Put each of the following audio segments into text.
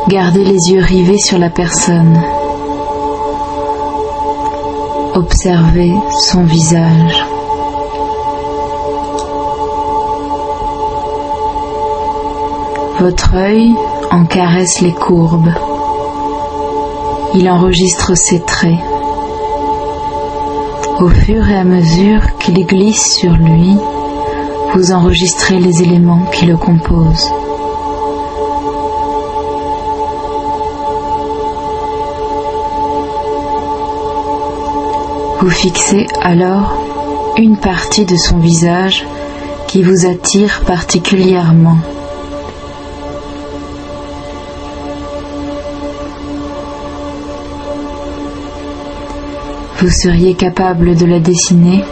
Gardez les yeux rivés sur la personne. Observez son visage. Votre œil en caresse les courbes. Il enregistre ses traits. Au fur et à mesure qu'il glisse sur lui, vous enregistrez les éléments qui le composent. Vous fixez alors une partie de son visage qui vous attire particulièrement. Vous seriez capable de la dessiner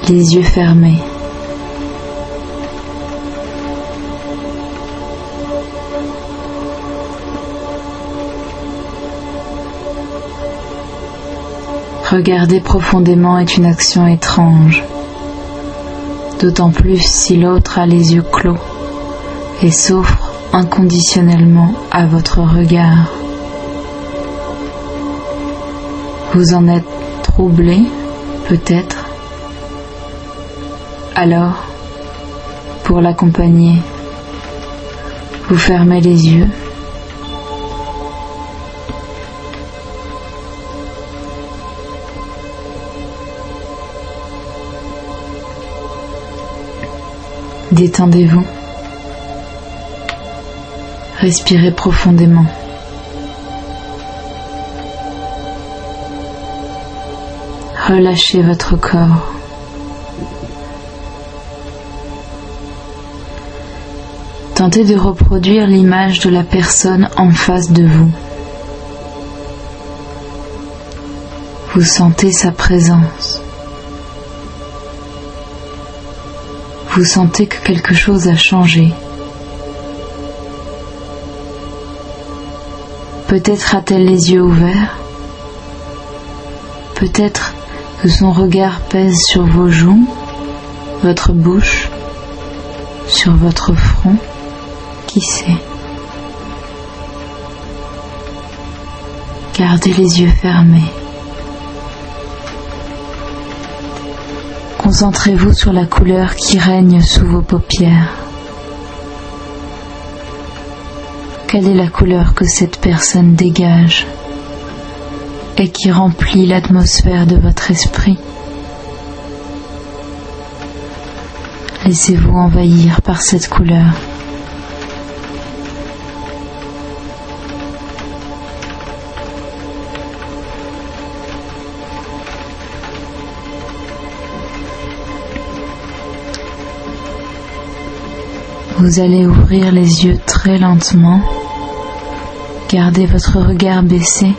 les yeux fermés. Regarder profondément est une action étrange, d'autant plus si l'autre a les yeux clos et s'offre inconditionnellement à votre regard. Vous en êtes troublé, peut-être. Alors, pour l'accompagner, vous fermez les yeux. Détendez-vous. Respirez profondément. Relâchez votre corps. Tentez de reproduire l'image de la personne en face de vous. Vous sentez sa présence. Vous sentez que quelque chose a changé. Peut-être a-t-elle les yeux ouverts. Peut-être que son regard pèse sur vos joues, votre bouche, sur votre front. Qui sait? Gardez les yeux fermés. Concentrez-vous sur la couleur qui règne sous vos paupières. Quelle est la couleur que cette personne dégage et qui remplit l'atmosphère de votre esprit? Laissez-vous envahir par cette couleur. Vous allez ouvrir les yeux très lentement. Gardez votre regard baissé.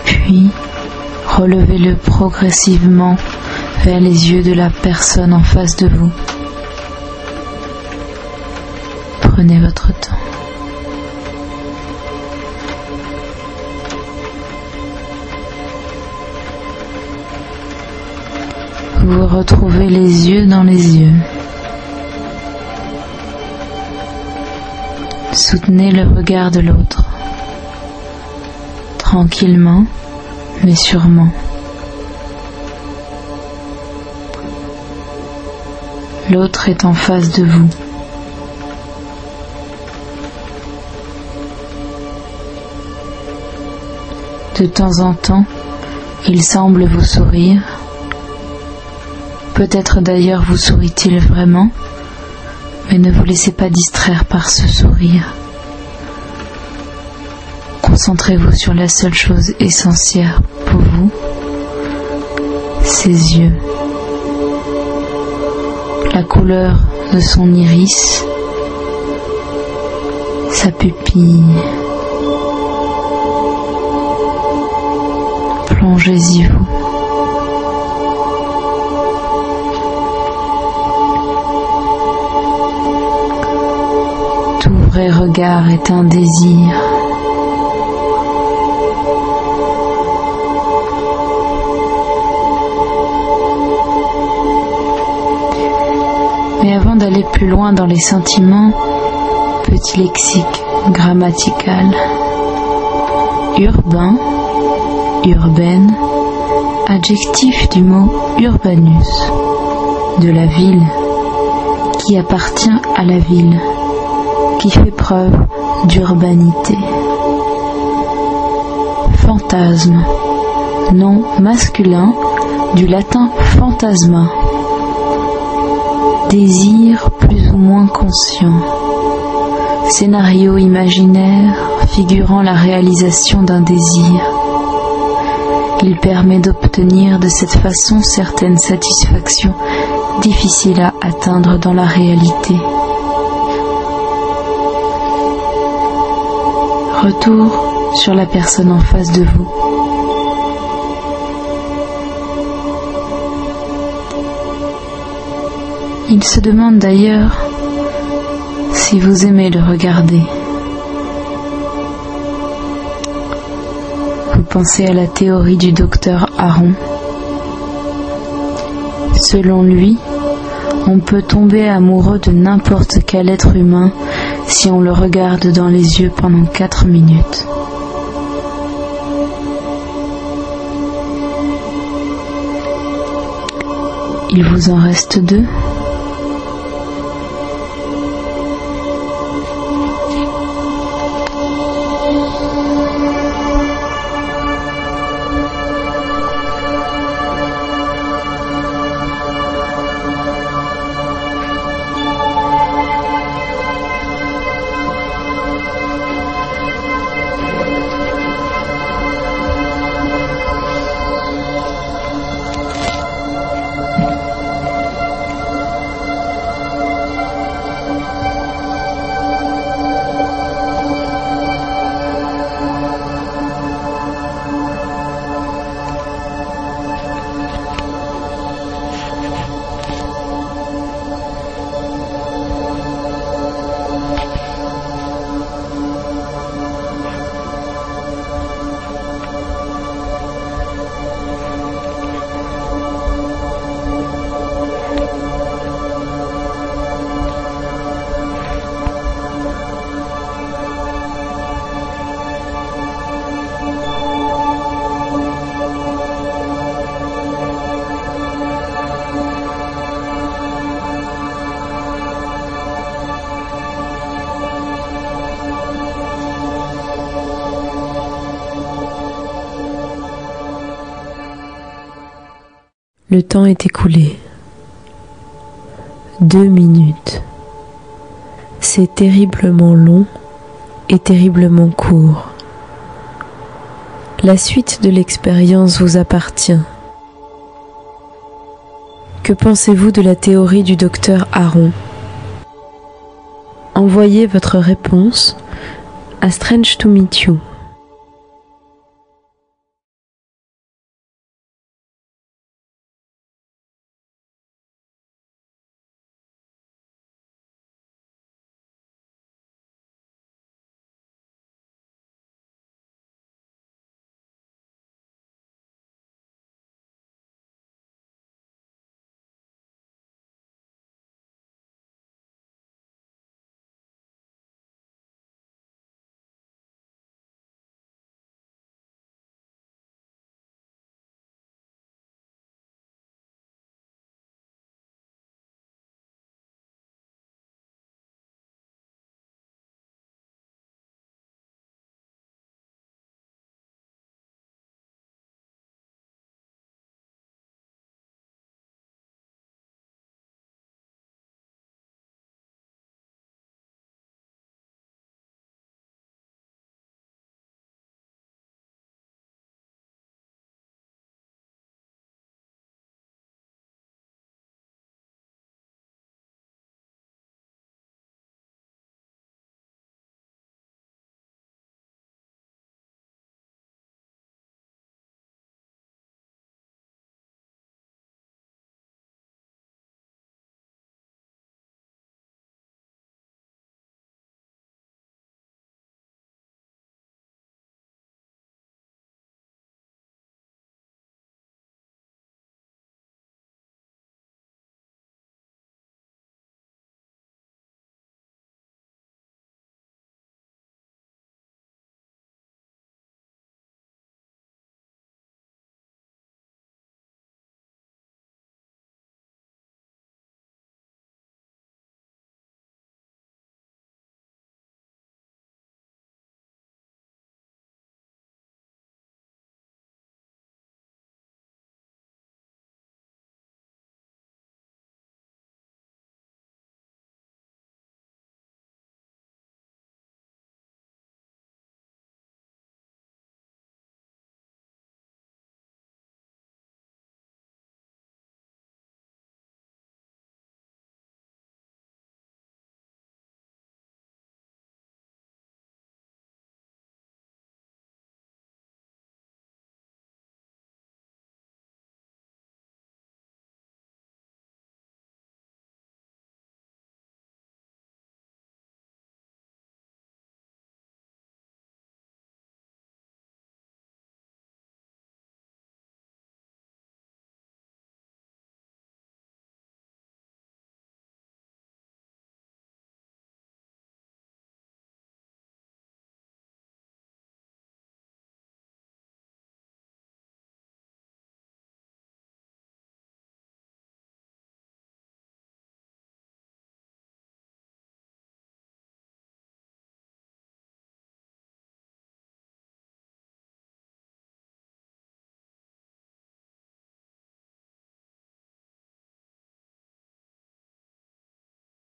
Puis, relevez-le progressivement vers les yeux de la personne en face de vous. Prenez votre temps. Vous retrouvez les yeux dans les yeux. Soutenez le regard de l'autre, tranquillement mais sûrement. L'autre est en face de vous. De temps en temps, il semble vous sourire. Peut-être d'ailleurs vous sourit-il vraiment, mais ne vous laissez pas distraire par ce sourire. Concentrez-vous sur la seule chose essentielle pour vous, ses yeux, la couleur de son iris, sa pupille. Plongez-y-vous. Tout vrai regard est un désir. Mais avant d'aller plus loin dans les sentiments, petit lexique. Grammatical. Urbain, urbaine, adjectif du mot urbanus, de la ville, qui appartient à la ville, qui fait preuve d'urbanité. Fantasme, nom masculin du latin phantasma, désir plus ou moins conscient, scénario imaginaire figurant la réalisation d'un désir. Il permet d'obtenir de cette façon certaines satisfactions difficiles à atteindre dans la réalité. Retour sur la personne en face de vous. Il se demande d'ailleurs si vous aimez le regarder. Vous pensez à la théorie du docteur Aron. Selon lui, on peut tomber amoureux de n'importe quel être humain si on le regarde dans les yeux pendant 4 minutes. Il vous en reste 2. Le temps est écoulé. 2 minutes. C'est terriblement long et terriblement court. La suite de l'expérience vous appartient. Que pensez-vous de la théorie du docteur Aron? Envoyez votre réponse à Strange to Meet You.